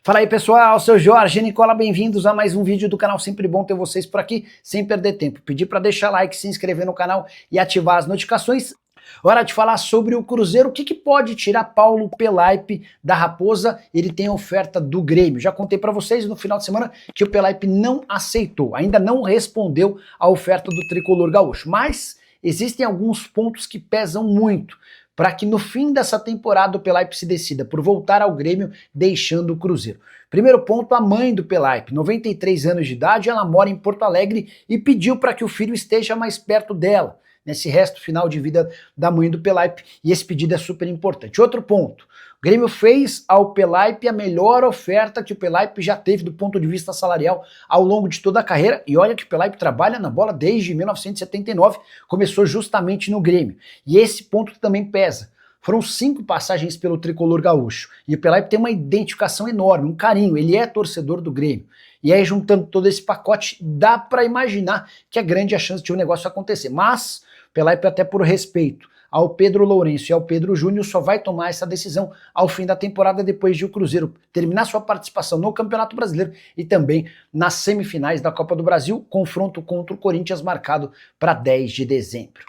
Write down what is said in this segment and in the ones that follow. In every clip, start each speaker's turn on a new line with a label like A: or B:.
A: Fala aí pessoal, seu Jorge Nicola, bem-vindos a mais um vídeo do canal, sempre bom ter vocês por aqui, sem perder tempo. Pedir para deixar like, se inscrever no canal e ativar as notificações. Hora de falar sobre o Cruzeiro, o que pode tirar Paulo Pelaipe da Raposa? Ele tem a oferta do Grêmio. Já contei para vocês no final de semana que o Pelaipe não aceitou, ainda não respondeu à oferta do Tricolor Gaúcho, mas existem alguns pontos que pesam muito para que no fim dessa temporada o Pelaipe se decida por voltar ao Grêmio, deixando o Cruzeiro. Primeiro ponto, a mãe do Pelaipe, 93 anos de idade, ela mora em Porto Alegre e pediu para que o filho esteja mais perto dela, nesse resto final de vida da mãe do Pelaipe, e esse pedido é super importante. Outro ponto, o Grêmio fez ao Pelaipe a melhor oferta que o Pelaipe já teve do ponto de vista salarial ao longo de toda a carreira, e olha que o Pelaipe trabalha na bola desde 1979, começou justamente no Grêmio, e esse ponto também pesa. Foram 5 passagens pelo Tricolor Gaúcho, e o Pelaipe tem uma identificação enorme, um carinho, ele é torcedor do Grêmio. E aí, juntando todo esse pacote, dá para imaginar que é grande a chance de um negócio acontecer, mas o Pelaipe, até por respeito ao Pedro Lourenço e ao Pedro Júnior, só vai tomar essa decisão ao fim da temporada, depois de o Cruzeiro terminar sua participação no Campeonato Brasileiro e também nas semifinais da Copa do Brasil, confronto contra o Corinthians marcado para 10 de dezembro.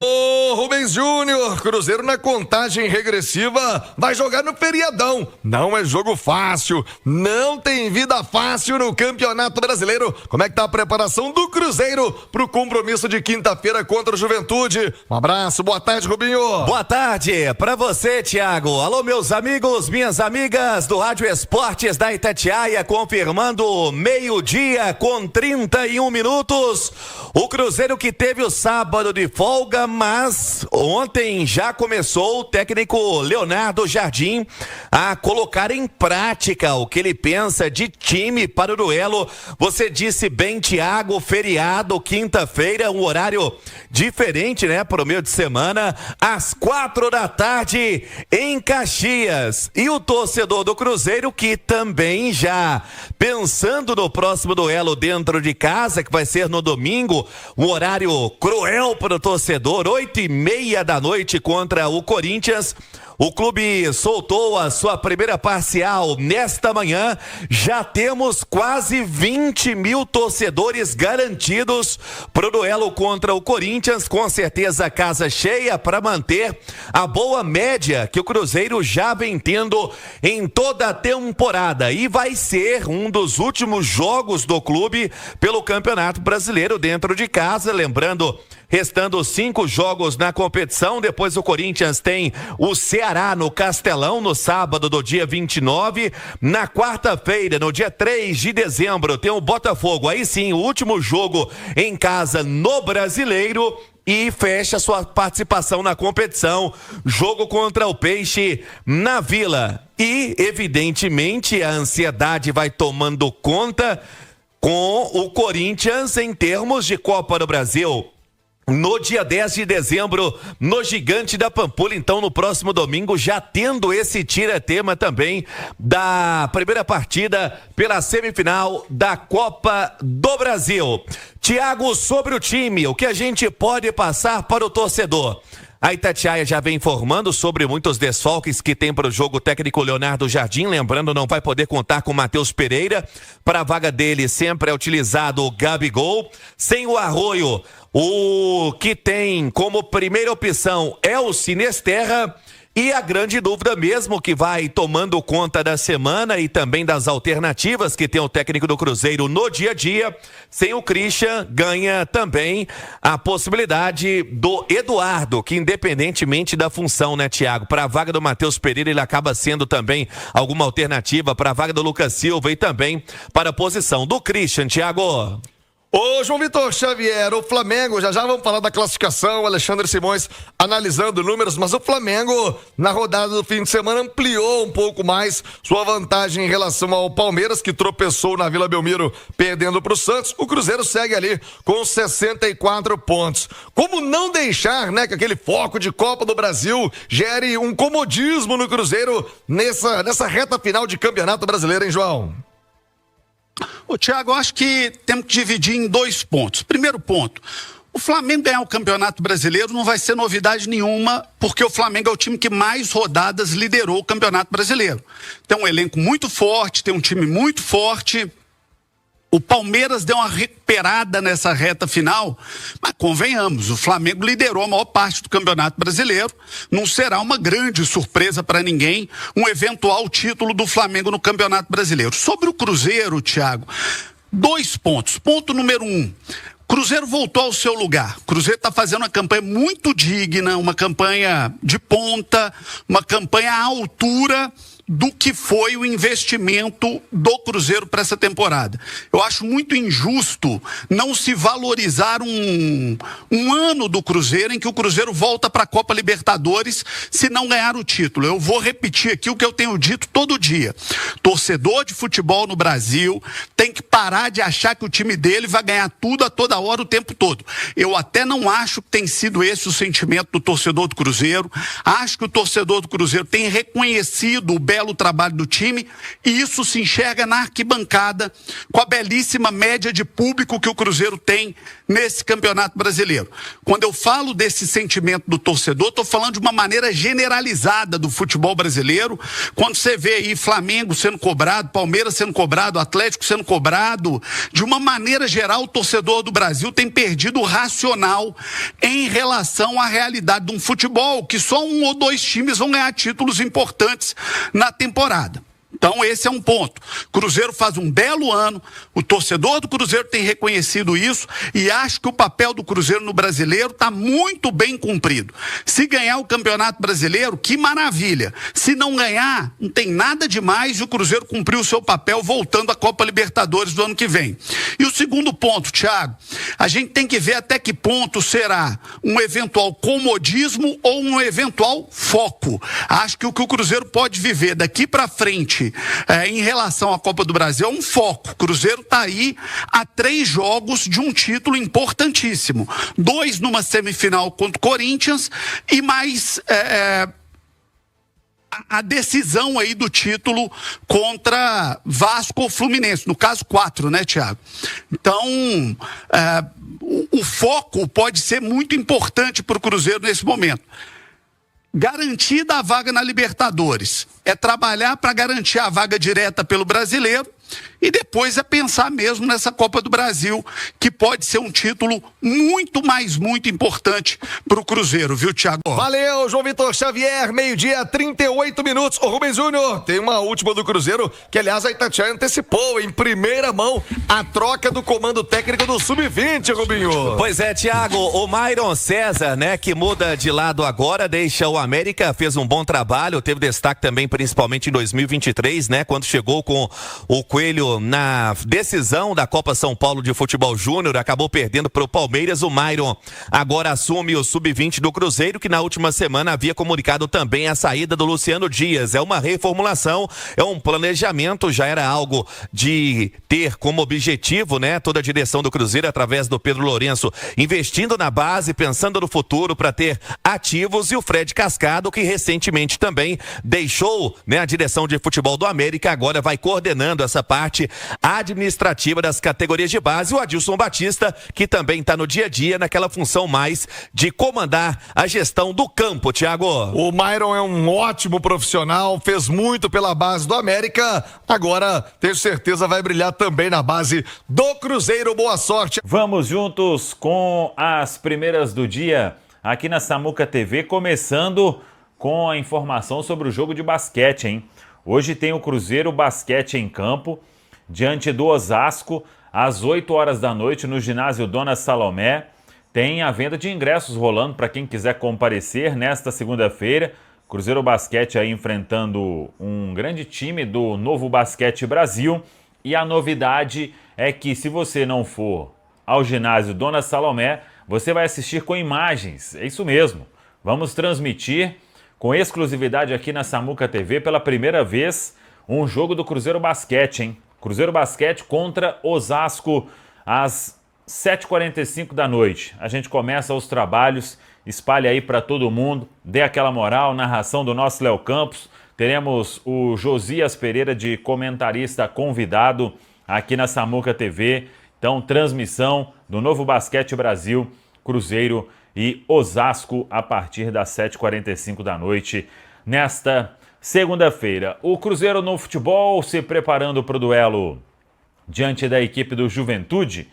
B: Ô, Rubens Júnior, Cruzeiro na contagem regressiva, vai jogar no feriadão. Não é jogo fácil, não tem vida fácil no Campeonato Brasileiro. Como é que tá a preparação do Cruzeiro pro compromisso de quinta-feira contra o Juventude? Um abraço, boa tarde, Rubinho.
C: Boa tarde pra você, Thiago. Alô, meus amigos, minhas amigas do Rádio Esportes da Itatiaia, confirmando 12h com 31 minutos. O Cruzeiro que teve o sábado de folga, mas ontem já começou o técnico Leonardo Jardim a colocar em prática o que ele pensa de time para o duelo. Você disse bem, Thiago, feriado, quinta-feira, um horário diferente, né, para o meio de semana, às 4 da tarde em Caxias. E o torcedor do Cruzeiro que também já pensando no próximo duelo dentro de casa, que vai ser no domingo, um horário cruel para o torcedor, 8h30 da noite contra o Corinthians. O clube soltou a sua primeira parcial nesta manhã. Já temos quase 20 mil torcedores garantidos para o duelo contra o Corinthians. Com certeza casa cheia para manter a boa média que o Cruzeiro já vem tendo em toda a temporada. E vai ser um dos últimos jogos do clube pelo Campeonato Brasileiro dentro de casa. Lembrando, restando 5 jogos na competição, depois o Corinthians tem o Ceará no Castelão no sábado do dia 29, na quarta-feira, no dia 3 de dezembro, tem o Botafogo, aí sim, o último jogo em casa no Brasileiro, e fecha sua participação na competição, jogo contra o Peixe na Vila. E, evidentemente, a ansiedade vai tomando conta com o Corinthians em termos de Copa do Brasil. No dia 10 de dezembro, no Gigante da Pampulha, então no próximo domingo, já tendo esse tira-tema também da primeira partida pela semifinal da Copa do Brasil. Thiago, sobre o time, o que a gente pode passar para o torcedor? A Itatiaia já vem informando sobre muitos desfalques que tem para o jogo. O técnico Leonardo Jardim, lembrando, não vai poder contar com o Matheus Pereira. Para a vaga dele sempre é utilizado o Gabigol. Sem o Arroio, o que tem como primeira opção é o Sinesterra. E a grande dúvida mesmo que vai tomando conta da semana e também das alternativas que tem o técnico do Cruzeiro no dia a dia, sem o Christian, ganha também a possibilidade do Eduardo, que independentemente da função, né, Thiago, para a vaga do Matheus Pereira, ele acaba sendo também alguma alternativa para a vaga do Lucas Silva e também para a posição do Christian, Thiago.
B: Ô, João Vitor Xavier, o Flamengo, já vamos falar da classificação, Alexandre Simões analisando números, mas o Flamengo, na rodada do fim de semana, ampliou um pouco mais sua vantagem em relação ao Palmeiras, que tropeçou na Vila Belmiro, perdendo para o Santos. O Cruzeiro segue ali com 64 pontos. Como não deixar, né, que aquele foco de Copa do Brasil gere um comodismo no Cruzeiro nessa reta final de Campeonato Brasileiro, hein, João?
D: Ô, Thiago, eu acho que temos que dividir em 2 pontos. Primeiro ponto, O Flamengo ganhar o Campeonato Brasileiro não vai ser novidade nenhuma, porque o Flamengo é o time que mais rodadas liderou o Campeonato Brasileiro. Tem um elenco muito forte, tem um time muito forte. O Palmeiras deu uma recuperada nessa reta final, mas convenhamos, o Flamengo liderou a maior parte do Campeonato Brasileiro. Não será uma grande surpresa para ninguém um eventual título do Flamengo no Campeonato Brasileiro. Sobre o Cruzeiro, Thiago, 2 pontos. Ponto número 1. Cruzeiro voltou ao seu lugar. O Cruzeiro está fazendo uma campanha muito digna, uma campanha de ponta, uma campanha à altura do que foi o investimento do Cruzeiro para essa temporada. Eu acho muito injusto não se valorizar um ano do Cruzeiro em que o Cruzeiro volta para a Copa Libertadores se não ganhar o título. Eu vou repetir aqui o que eu tenho dito todo dia. Torcedor de futebol no Brasil tem que parar de achar que o time dele vai ganhar tudo a toda hora, o tempo todo. Eu até não acho que tem sido esse o sentimento do torcedor do Cruzeiro. Acho que o torcedor do Cruzeiro tem reconhecido o belo trabalho do time, e isso se enxerga na arquibancada com a belíssima média de público que o Cruzeiro tem nesse Campeonato Brasileiro. Quando eu falo desse sentimento do torcedor, estou falando de uma maneira generalizada do futebol brasileiro. Quando você vê aí Flamengo sendo cobrado, Palmeiras sendo cobrado, Atlético sendo cobrado, de uma maneira geral, o torcedor do Brasil tem perdido o racional em relação à realidade de um futebol que só 1 ou 2 times vão ganhar títulos importantes na temporada. Então esse é um ponto. Cruzeiro faz um belo ano, o torcedor do Cruzeiro tem reconhecido isso e acho que o papel do Cruzeiro no Brasileiro está muito bem cumprido. Se ganhar o Campeonato Brasileiro, que maravilha. Se não ganhar, não tem nada demais e o Cruzeiro cumpriu o seu papel voltando à Copa Libertadores do ano que vem. E o segundo ponto, Thiago, a gente tem que ver até que ponto será um eventual comodismo ou um eventual foco. Acho que o Cruzeiro pode viver daqui para frente em relação à Copa do Brasil é um foco. O Cruzeiro está aí a 3 jogos de um título importantíssimo. 2 numa semifinal contra o Corinthians e mais a decisão aí do título contra Vasco ou Fluminense. No caso, 4, né, Thiago? Então, o foco pode ser muito importante para o Cruzeiro nesse momento. Garantida a vaga na Libertadores é trabalhar para garantir a vaga direta pelo Brasileiro e depois é pensar mesmo nessa Copa do Brasil, que pode ser um título muito importante para o Cruzeiro, viu, Thiago?
B: Valeu, João Vitor Xavier, 12:38. Ô, Rubens Júnior, tem uma última do Cruzeiro, que aliás a Itatiaia antecipou em primeira mão a troca do comando técnico do Sub-20, Rubinho.
C: Pois é, Thiago, o Myron César, né, que muda de lado agora, deixa o América, fez um bom trabalho, teve destaque também principalmente em 2023, né, quando chegou com o Coelho na decisão da Copa São Paulo de Futebol Júnior, acabou perdendo para o Palmeiras. O Myron agora assume o Sub-20 do Cruzeiro, que na última semana havia comunicado também a saída do Luciano Dias. É uma reformulação, é um planejamento, já era algo de ter como objetivo, né, toda a direção do Cruzeiro através do Pedro Lourenço, investindo na base, pensando no futuro para ter ativos, e o Fred Cascado, que recentemente também deixou, né, a direção de futebol do América, agora vai coordenando essa parte administrativa das categorias de base. O Adilson Batista, que também está no dia a dia naquela função mais de comandar a gestão do campo, Thiago.
B: O Myron é um ótimo profissional, fez muito pela base do América, agora tenho certeza vai brilhar também na base do Cruzeiro. Boa sorte.
E: Vamos juntos com as primeiras do dia aqui na Samuca TV, começando com a informação sobre o jogo de basquete, hein? Hoje tem o Cruzeiro Basquete em campo, diante do Osasco, às 8 horas da noite, no ginásio Dona Salomé. Tem a venda de ingressos rolando para quem quiser comparecer nesta segunda-feira. Cruzeiro Basquete aí enfrentando um grande time do Novo Basquete Brasil. E a novidade é que, se você não for ao ginásio Dona Salomé, você vai assistir com imagens. É isso mesmo. Vamos transmitir com exclusividade aqui na Samuca TV pela primeira vez um jogo do Cruzeiro Basquete, hein? Cruzeiro Basquete contra Osasco às 7h45 da noite. A gente começa os trabalhos, espalhe aí para todo mundo, dê aquela moral, narração do nosso Léo Campos. Teremos o Josias Pereira de comentarista convidado aqui na Samuca TV. Então, transmissão do Novo Basquete Brasil, Cruzeiro e Osasco a partir das 7h45 da noite nesta segunda-feira. O Cruzeiro no futebol se preparando para o duelo diante da equipe do Juventude.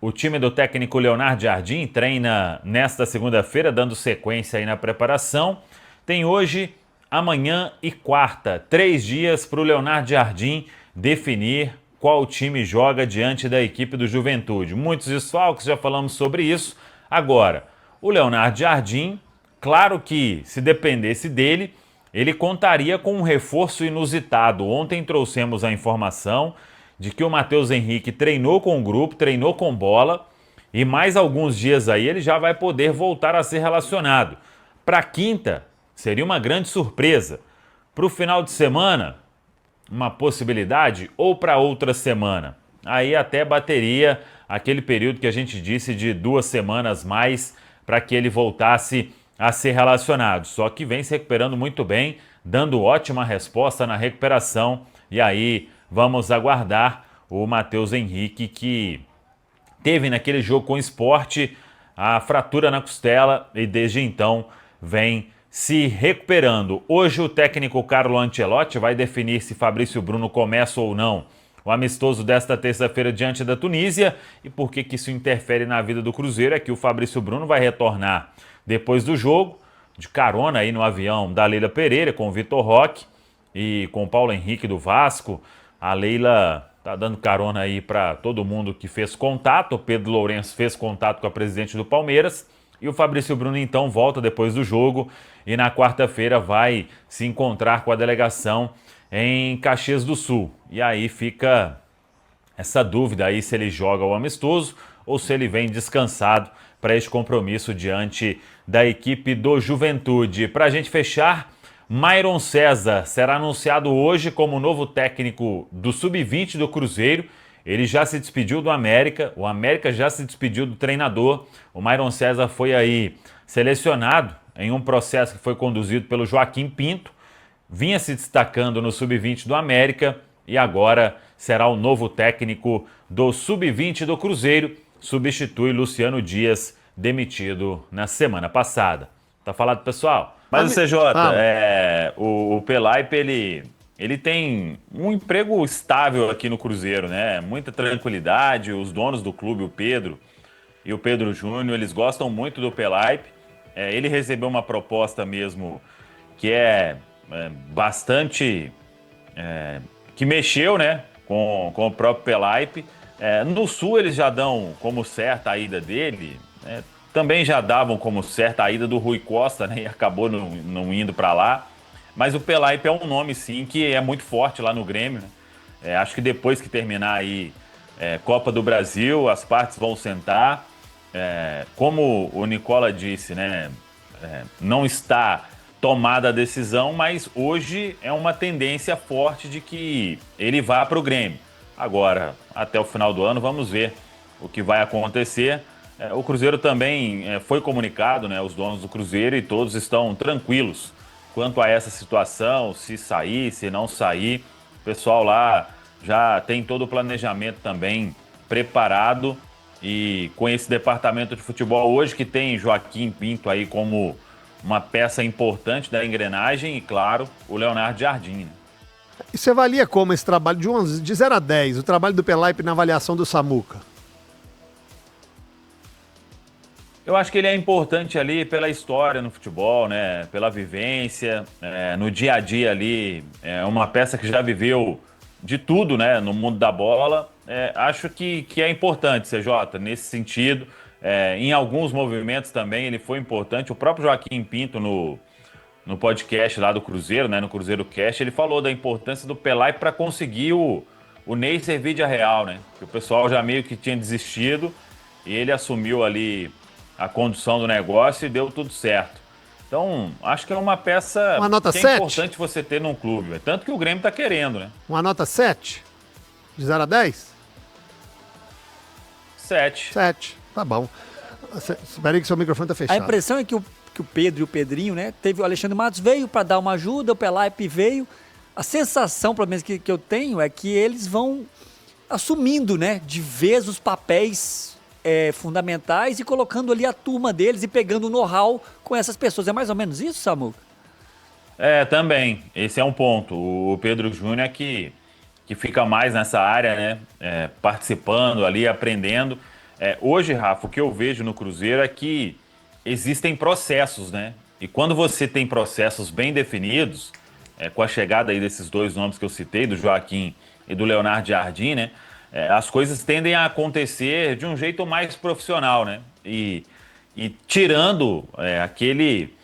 E: O time do técnico Leonardo Jardim treina nesta segunda-feira, dando sequência aí na preparação. Tem hoje, amanhã e quarta, 3 dias para o Leonardo Jardim definir qual time joga diante da equipe do Juventude. Muitos desfalques, já falamos sobre isso. Agora, o Leonardo Jardim, claro que se dependesse dele, ele contaria com um reforço inusitado. Ontem trouxemos a informação de que o Matheus Henrique treinou com o grupo, treinou com bola, e mais alguns dias aí ele já vai poder voltar a ser relacionado. Para quinta, seria uma grande surpresa. Para o final de semana, uma possibilidade, ou para outra semana. Aí até bateria aquele período que a gente disse de 2 semanas mais para que ele voltasse a ser relacionado. Só que vem se recuperando muito bem, dando ótima resposta na recuperação. E aí vamos aguardar o Matheus Henrique, que teve naquele jogo com o Sport a fratura na costela e desde então vem se recuperando. Hoje o técnico Carlo Ancelotti vai definir se Fabrício Bruno começa ou não o amistoso desta terça-feira diante da Tunísia. E por que isso interfere na vida do Cruzeiro é que o Fabrício Bruno vai retornar depois do jogo, de carona aí no avião da Leila Pereira com o Vitor Roque e com o Paulo Henrique do Vasco. A Leila tá dando carona aí para todo mundo que fez contato. O Pedro Lourenço fez contato com a presidente do Palmeiras. E o Fabrício Bruno então volta depois do jogo e na quarta-feira vai se encontrar com a delegação em Caxias do Sul. E aí fica essa dúvida aí se ele joga o amistoso ou se ele vem descansado para este compromisso diante da equipe do Juventude. Para a gente fechar, Myron César será anunciado hoje como novo técnico do Sub-20 do Cruzeiro. Ele já se despediu do América, o América já se despediu do treinador. O Myron César foi aí selecionado em um processo que foi conduzido pelo Joaquim Pinto, vinha se destacando no Sub-20 do América e agora será o novo técnico do Sub-20 do Cruzeiro, substitui Luciano Dias, demitido na semana passada. Tá falado, pessoal? Mas o CJ, o Pelaipe, ele tem um emprego estável aqui no Cruzeiro, né? Muita tranquilidade, os donos do clube, o Pedro e o Pedro Júnior, eles gostam muito do Pelaipe. Ele recebeu uma proposta mesmo que é bastante... que mexeu, né, com o próprio Pelaipe. No Sul eles já dão como certa a ida dele, também já davam como certa a ida do Rui Costa, né, e acabou não indo para lá. Mas o Pelaipe é um nome, sim, que é muito forte lá no Grêmio, né? Acho que depois que terminar aí Copa do Brasil, as partes vão sentar. Como o Nicola disse, né, não está tomada a decisão, mas hoje é uma tendência forte de que ele vá para o Grêmio. Agora, até o final do ano, vamos ver o que vai acontecer. O Cruzeiro também foi comunicado, né, os donos do Cruzeiro, e todos estão tranquilos quanto a essa situação, se sair, se não sair. O pessoal lá já tem todo o planejamento também preparado, e com esse departamento de futebol hoje que tem Joaquim Pinto aí como uma peça importante da engrenagem e, claro, o Leonardo Jardim, né?
F: E você avalia como esse trabalho de 0 a 10, o trabalho do Pelaipe na avaliação do Samuca?
E: Eu acho que ele é importante ali pela história no futebol, né? Pela vivência, no dia a dia ali. É uma peça que já viveu de tudo, né, no mundo da bola. Acho que é importante, CJ, nesse sentido. Em alguns movimentos também ele foi importante. O próprio Joaquim Pinto, no podcast lá do Cruzeiro, né, no Cruzeiro Cast, ele falou da importância do Pelaipe para conseguir o Ney servir de real, né? Que o pessoal já meio que tinha desistido e ele assumiu ali a condução do negócio e deu tudo certo. Então, acho que é uma peça
F: uma nota
E: que
F: 7?
E: É importante você ter num clube. Tanto que o Grêmio está querendo, né?
F: Uma nota 7? De 0 a 10?
E: 7.
F: 7, tá bom. Espera aí que seu microfone tá fechado.
G: A impressão é que o Pedro e o Pedrinho, né? Teve o Alexandre Matos, veio para dar uma ajuda, o Pelaipe veio. A sensação, pelo menos, que eu tenho é que eles vão assumindo, né, de vez os papéis fundamentais e colocando ali a turma deles e pegando o know-how com essas pessoas. É mais ou menos isso, Samuca?
E: Também. Esse é um ponto. O Pedro Júnior que fica mais nessa área, né? Participando ali, aprendendo. Hoje, Rafa, o que eu vejo no Cruzeiro é que existem processos, né? E quando você tem processos bem definidos, com a chegada aí desses dois nomes que eu citei, do Joaquim e do Leonardo Jardim, né? As coisas tendem a acontecer de um jeito mais profissional, né? E tirando aquele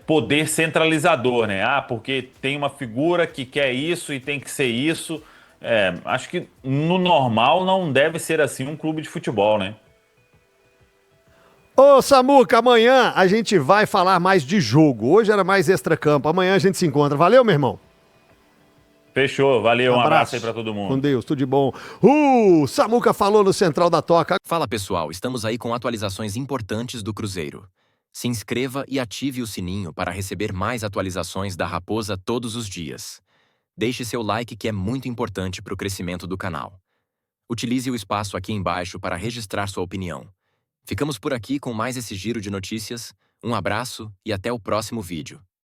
E: poder centralizador, né? Porque tem uma figura que quer isso e tem que ser isso. Acho que no normal não deve ser assim um clube de futebol, né?
F: Ô, Samuca, amanhã a gente vai falar mais de jogo. Hoje era mais extracampo. Amanhã a gente se encontra. Valeu, meu irmão?
E: Fechou, valeu, um abraço aí pra todo mundo.
F: Com Deus, tudo de bom. Samuca falou no Central da Toca.
H: Fala pessoal, estamos aí com atualizações importantes do Cruzeiro. Se inscreva e ative o sininho para receber mais atualizações da Raposa todos os dias. Deixe seu like que é muito importante para o crescimento do canal. Utilize o espaço aqui embaixo para registrar sua opinião. Ficamos por aqui com mais esse giro de notícias. Um abraço e até o próximo vídeo.